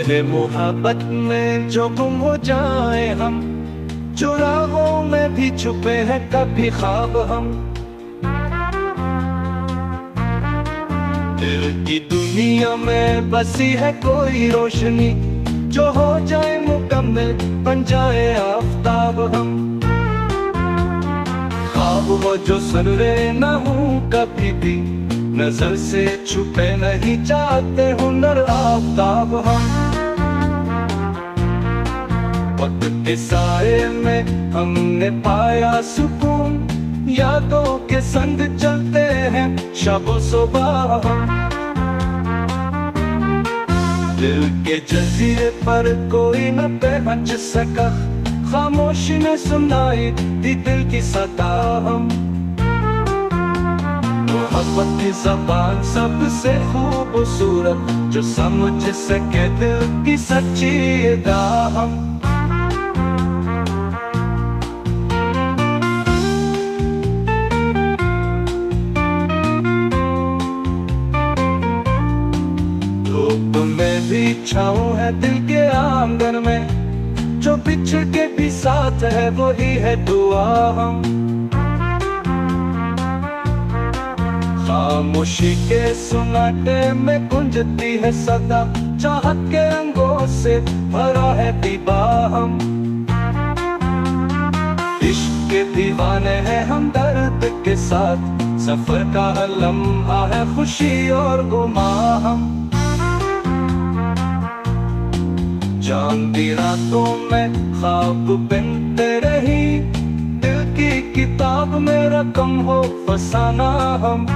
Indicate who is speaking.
Speaker 1: तेरे मोहब्बत में जो गुम हो जाए हम, चुराहों में भी छुपे हैं कभी ख्वाब हम। दिल की दुनिया में बसी है कोई रोशनी, जो हो जाए मुकम्मल बन जाए आफताब हम। ख्वाब वो जो सुन रहे न हूँ कभी भी, नजर से छुपे नहीं जाते हुनर आफताब हम। वक्त के साए में हमने पाया सुकून, यादों के संग चलते हैं शबो सुबह हम। दिल के जजीरे पर कोई न पहुंच सका, खामोशी ने सुनाई थी दिल की सदा हम। मोहब्बत की ज़बान सबसे खूबसूरत, जो समझ सके दिल की सच्ची अदा हम। धूप में भी छाँव है दिल के आंगन में, जो बिछड़ के भी साथ है वही है दुआ हम। खामोशी के सुनाटे में गुंजती है सदा, चाहत के रंगों से भरा है दीवा हम। इश्क के दीवाने हैं हम दर्द के साथ, सफर का लम्हा है खुशी और गुमा हम। चांदी रातों में ख्वाब बनते रही, दिल की किताब में रकम हो फसाना हम।